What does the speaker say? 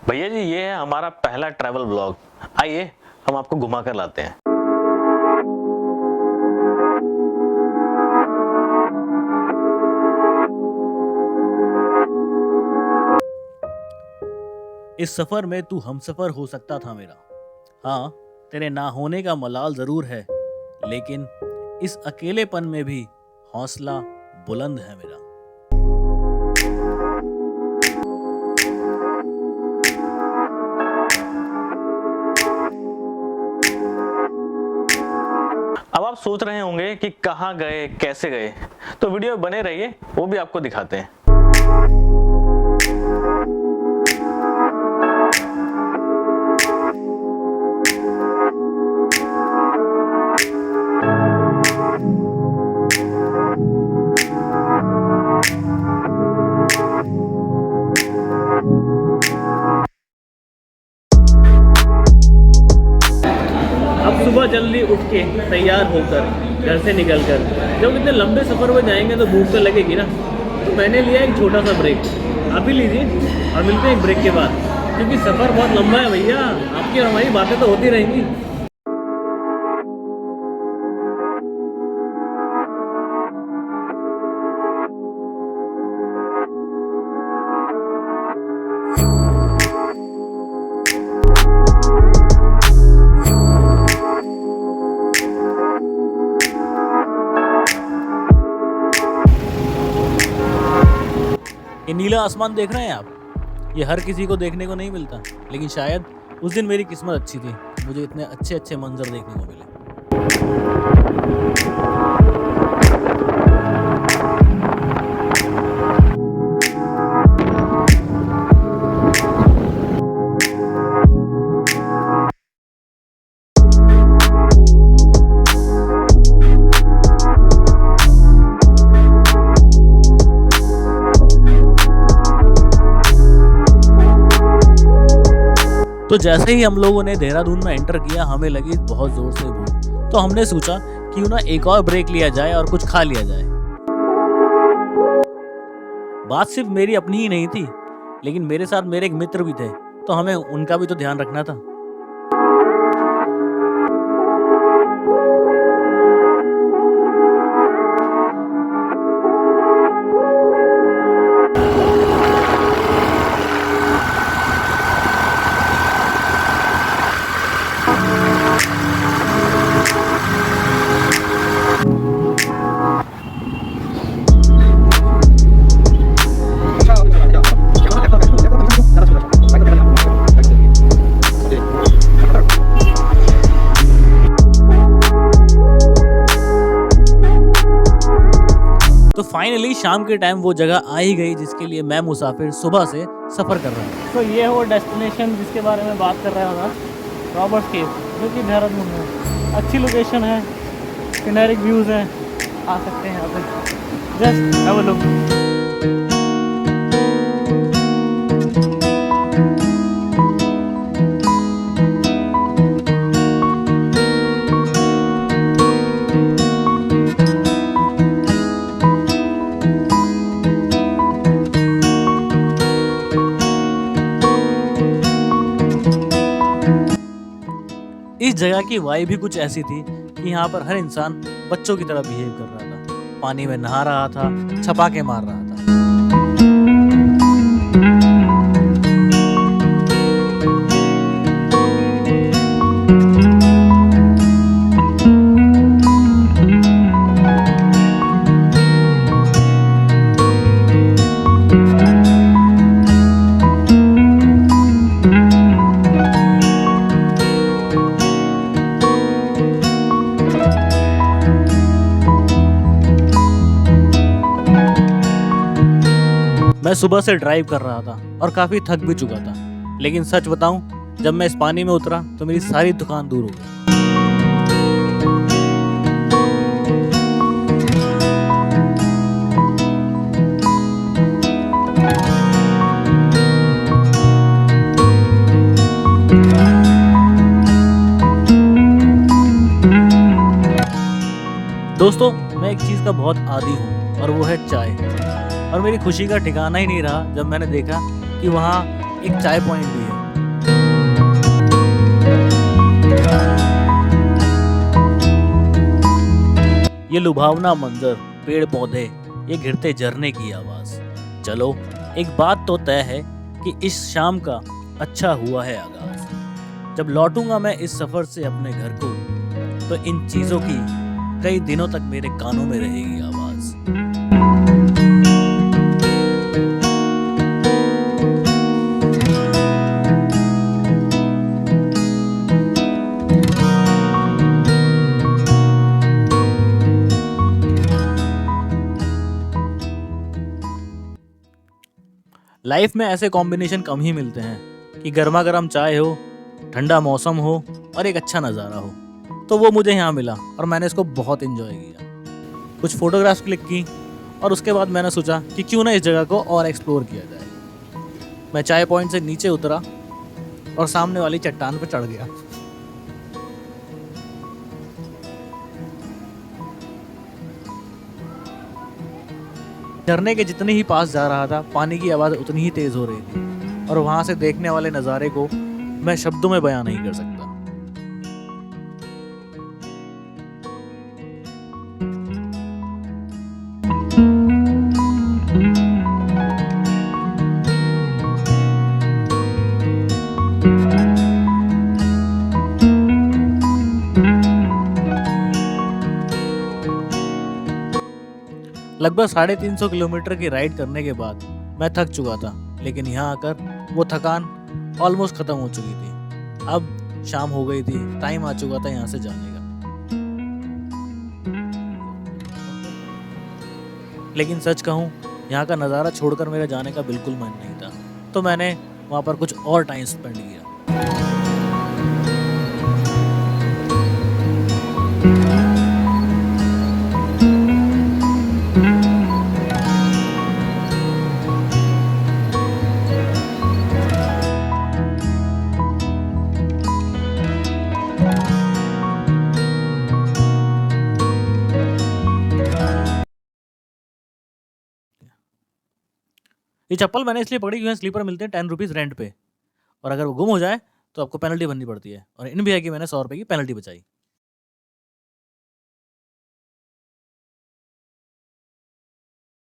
भैया जी, ये है हमारा पहला ट्रैवल ब्लॉग। आइए हम आपको घुमा कर लाते हैं। इस सफर में तू हमसफर हो सकता था मेरा। हाँ, तेरे ना होने का मलाल जरूर है, लेकिन इस अकेलेपन में भी हौसला बुलंद है मेरा। अब आप सोच रहे होंगे कि कहाँ गए, कैसे गए, तो वीडियो में बने रहिए, वो भी आपको दिखाते हैं। अब सुबह जल्दी उठ के तैयार होकर घर से निकलकर जब इतने लंबे सफ़र में जाएंगे तो भूख तो लगेगी ना। तो मैंने लिया एक छोटा सा ब्रेक। आप भी लीजिए और मिलते हैं एक ब्रेक के बाद, क्योंकि सफ़र बहुत लंबा है भैया। आपकी और हमारी बातें तो होती रहेंगी। ये नीला आसमान देख रहे हैं आप? ये हर किसी को देखने को नहीं मिलता, लेकिन शायद उस दिन मेरी किस्मत अच्छी थी, मुझे इतने अच्छे अच्छे मंजर देखने को मिले। तो जैसे ही हम लोगों ने देहरादून में एंटर किया, हमें लगी बहुत जोर से भूख। तो हमने सोचा क्यों ना एक और ब्रेक लिया जाए और कुछ खा लिया जाए। बात सिर्फ मेरी अपनी ही नहीं थी, लेकिन मेरे साथ मेरे एक मित्र भी थे, तो हमें उनका भी तो ध्यान रखना था। तो फाइनली शाम के टाइम वो जगह आ ही गई जिसके लिए मैं मुसाफिर सुबह से सफ़र कर रहा हूँ। तो ये है वो डेस्टिनेशन जिसके बारे में बात कर रहा था, रॉबर्ट्स केव, जो कि देहरादून में अच्छी लोकेशन है, सीनरिक व्यूज़ हैं, आ सकते हैं यहाँ पे, जस्ट हैव अ लुक। इस जगह की वाइब भी कुछ ऐसी थी कि यहाँ पर हर इंसान बच्चों की तरह बिहेव कर रहा था, पानी में नहा रहा था, छपाके मार रहा था। मैं सुबह से ड्राइव कर रहा था और काफ़ी थक भी चुका था, लेकिन सच बताऊं, जब मैं इस पानी में उतरा तो मेरी सारी थकान दूर हो गई। दोस्तों, मैं एक चीज़ का बहुत आदी हूँ और वो है चाय। और मेरी खुशी का ठिकाना ही नहीं रहा जब मैंने देखा कि वहाँ एक चाय पॉइंट भी है। ये लुभावना मंजर, पेड़ पौधे, ये गिरते झरने की आवाज। चलो, एक बात तो तय है कि इस शाम का अच्छा हुआ है आगाज। जब लौटूंगा मैं इस सफर से अपने घर को, तो इन चीजों की कई दिनों तक मेरे कानों में रहेगी आवाज। लाइफ में ऐसे कॉम्बिनेशन कम ही मिलते हैं कि गर्मा गर्म चाय हो, ठंडा मौसम हो और एक अच्छा नज़ारा हो। तो वो मुझे यहाँ मिला और मैंने इसको बहुत इन्जॉय किया। कुछ फोटोग्राफ्स क्लिक की और उसके बाद मैंने सोचा कि क्यों ना इस जगह को और एक्सप्लोर किया जाए। मैं चाय पॉइंट से नीचे उतरा और सामने वाली चट्टान पर चढ़ गया। झरने के जितने ही पास जा रहा था, पानी की आवाज़ उतनी ही तेज हो रही थी और वहां से देखने वाले नज़ारे को मैं शब्दों में बयां नहीं कर सकता। लगभग 350 किलोमीटर की राइड करने के बाद मैं थक चुका था, लेकिन यहाँ आकर वो थकान ऑलमोस्ट खत्म हो चुकी थी। अब शाम हो गई थी, टाइम आ चुका था यहाँ से जाने का। लेकिन सच कहूँ, यहाँ का नज़ारा छोड़कर मेरे जाने का बिल्कुल मन नहीं था, तो मैंने वहाँ पर कुछ और टाइम स्पेंड किया। ये चप्पल मैंने इसलिए पकड़ी क्योंकि स्लीपर मिलते हैं 10 रुपीज़ रेंट पे, और अगर वो गुम हो जाए तो आपको पेनल्टी भरनी पड़ती है। और इन भैया की मैंने 100 रुपये की पेनल्टी बचाई।